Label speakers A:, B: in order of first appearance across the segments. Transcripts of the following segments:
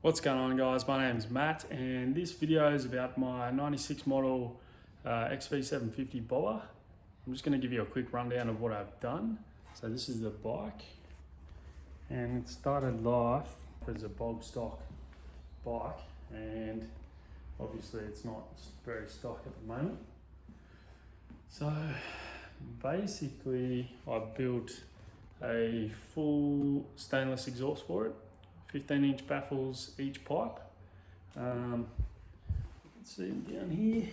A: What's going on, guys? My name is Matt and this video is about my 96 model XV750 Bobber. I'm just going to give you a quick rundown of what I've done. So this is the bike, and it started life as a bog stock bike, and obviously it's not very stock at the moment. So basically I built a full stainless exhaust for it, 15-inch baffles each pipe. You can see them down here.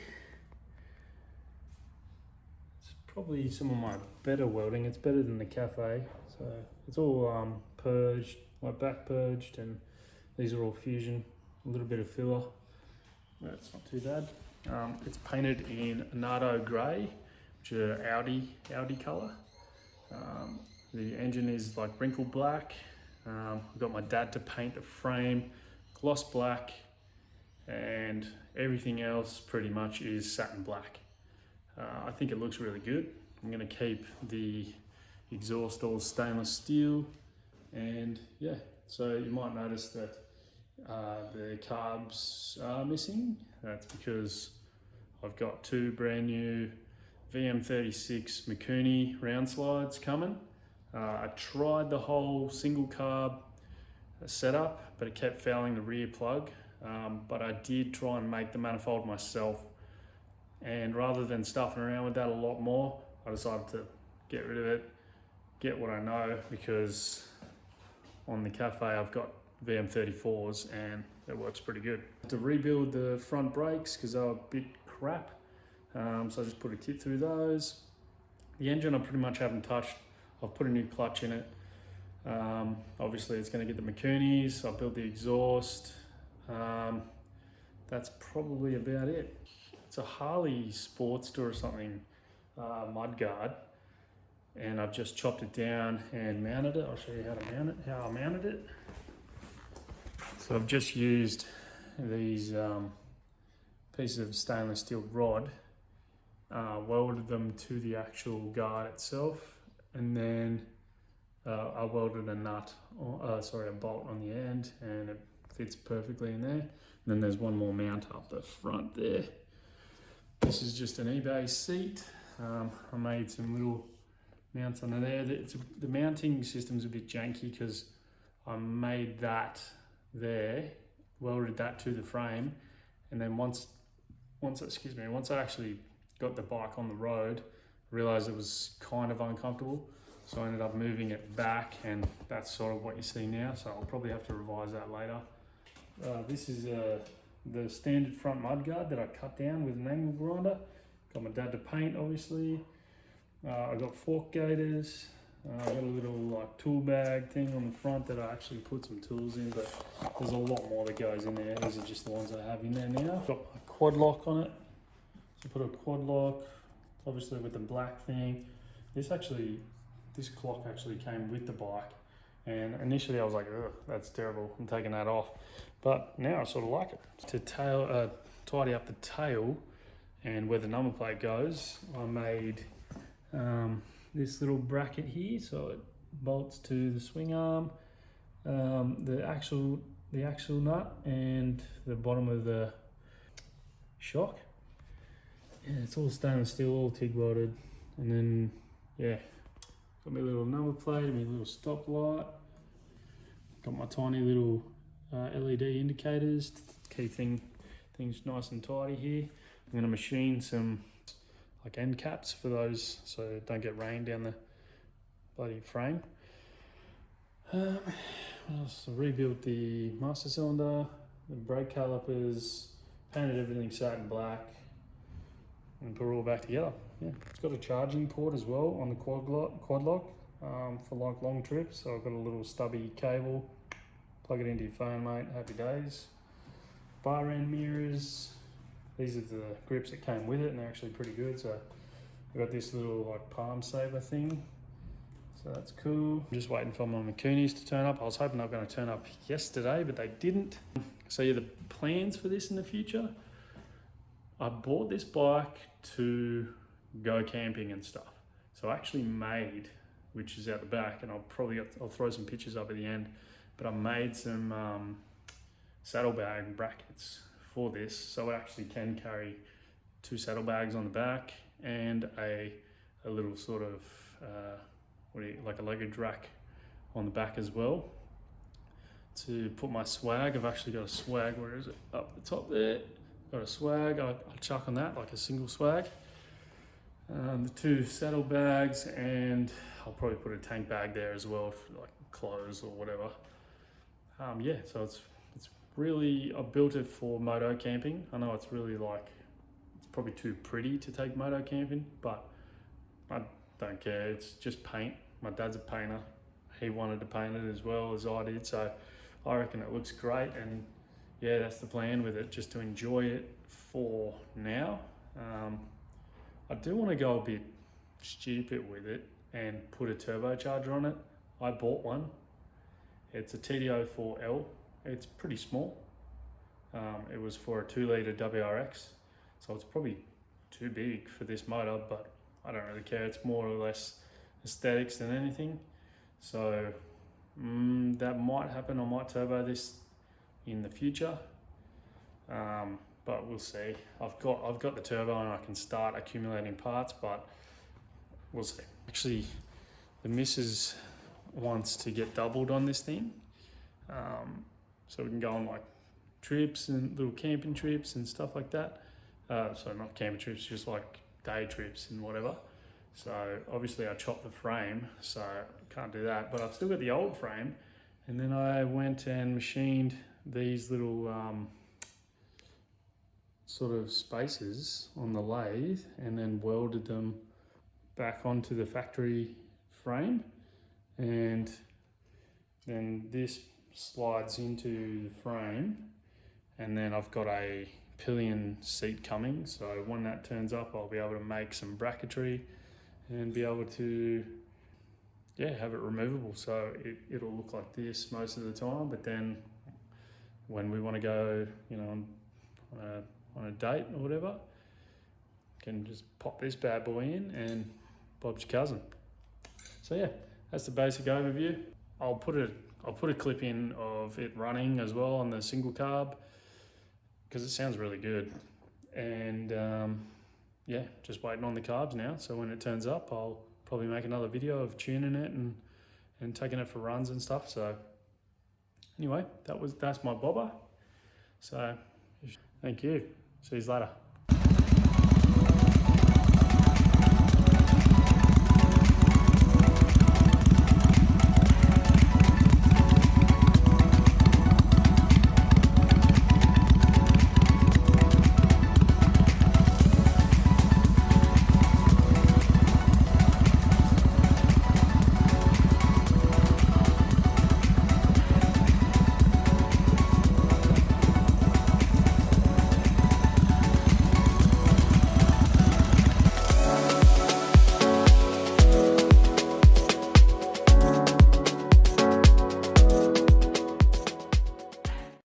A: It's probably some of my better welding. It's better than the Cafe. So it's all purged, like back purged, and these are all fusion. A little bit of filler. That's not too bad. It's painted in Nardo grey, which is Audi colour. The engine is like wrinkled black. I got my dad to paint the frame gloss black, and everything else pretty much is satin black. I think it looks really good. I'm going to keep the exhaust all stainless steel, and yeah, so you might notice that the carbs are missing. That's because I've got two brand new VM36 Mikuni round slides coming. I tried the whole single carb setup, but it kept failing the rear plug. But I did try and make the manifold myself, and rather than stuffing around with that a lot more, I decided to get rid of it, get what I know, because on the Cafe I've got VM34s and it works pretty good. To rebuild the front brakes because they were a bit crap, so I just put a kit through those. The engine I pretty much haven't touched. I've put a new clutch in it. Obviously it's going to get the Mikunis. I've built the exhaust. That's probably about it. It's a Harley Sportster or something mudguard, and I've just chopped it down and mounted it. I'll show you how to mount it, how I mounted it. So I've just used these pieces of stainless steel rod, welded them to the actual guard itself, and then I welded a bolt on the end, and it fits perfectly in there. And then there's one more mount up the front there. This is just an eBay seat. I made some little mounts under there. The mounting system's a bit janky because I made that there, welded that to the frame, and then once I actually got the bike on the road, I realized it was kind of uncomfortable, so I ended up moving it back, and that's sort of what you see now. So I'll probably have to revise that later. This is the standard front mudguard that I cut down with an angle grinder. Got my dad to paint, obviously. I got fork gaiters. I got a little like tool bag thing on the front that I actually put some tools in, but there's a lot more that goes in there. These are just the ones I have in there now. Got a quad lock on it. So put a quad lock, obviously with the black thing. This clock actually came with the bike, and initially I was like, ugh, that's terrible, I'm taking that off. But now I sort of like it. To tidy up the tail and where the number plate goes, I made this little bracket here, so it bolts to the swing arm, the axle nut, and the bottom of the shock. Yeah, it's all stainless steel, all TIG welded, and then yeah, got my little number plate, my little stop light, got my tiny little LED indicators to keep things nice and tidy here. I'm going to machine some like end caps for those so it don't get rain down the bloody frame. What else? I rebuilt the master cylinder, the brake calipers, painted everything satin black, and put it all back together. Yeah, it's got a charging port as well on the quad lock for like long trips. So I've got a little stubby cable, plug it into your phone, mate, happy days. Bar end mirrors. These are the grips that came with it, and they're actually pretty good. So I've got this little like palm saver thing, so that's cool. I'm just waiting for my Mikunis to turn up. I was hoping they were going to turn up yesterday, but they didn't. So yeah, the plans for this in the future, I bought this bike to go camping and stuff. So I actually made, which is out the back, and I'll throw some pictures up at the end, but I made some saddlebag brackets for this, so it actually can carry 2 saddlebags on the back and a little sort of like a luggage rack on the back as well to put my swag. I've actually got a swag, where is it? Up the top there. Got a swag, I'll chuck on that like a single swag. The 2 saddlebags, and I'll probably put a tank bag there as well for like clothes or whatever. Yeah, so it's really, I built it for moto camping. I know it's really like, it's probably too pretty to take moto camping, but I don't care, it's just paint. My dad's a painter. He wanted to paint it as well as I did, so I reckon it looks great, and yeah, that's the plan with it, just to enjoy it for now. I do want to go a bit stupid with it and put a turbocharger on it. I bought one. It's a TD04L. It's pretty small. It was for a 2-litre WRX, so it's probably too big for this motor, but I don't really care. It's more or less aesthetics than anything. So that might happen. I might turbo this in the future, but we'll see. I've got the turbo and I can start accumulating parts, but we'll see. Actually, the missus wants to get doubled on this thing, so we can go on like trips and little camping trips and stuff like that. So not camping trips, just like day trips and whatever. So obviously I chopped the frame, so I can't do that, but I've still got the old frame. And then I went and machined these little sort of spaces on the lathe, and then welded them back onto the factory frame. And then this slides into the frame, and then I've got a pillion seat coming, so when that turns up I'll be able to make some bracketry and be able to have it removable, so it'll look like this most of the time. But then when we want to go, you know, on a date or whatever, can just pop this bad boy in and Bob's your cousin. So yeah, that's the basic overview. I'll put a clip in of it running as well on the single carb, because it sounds really good. And yeah, just waiting on the carbs now. So when it turns up, I'll probably make another video of tuning it and taking it for runs and stuff. So anyway, that's my bobber. So thank you. See you later.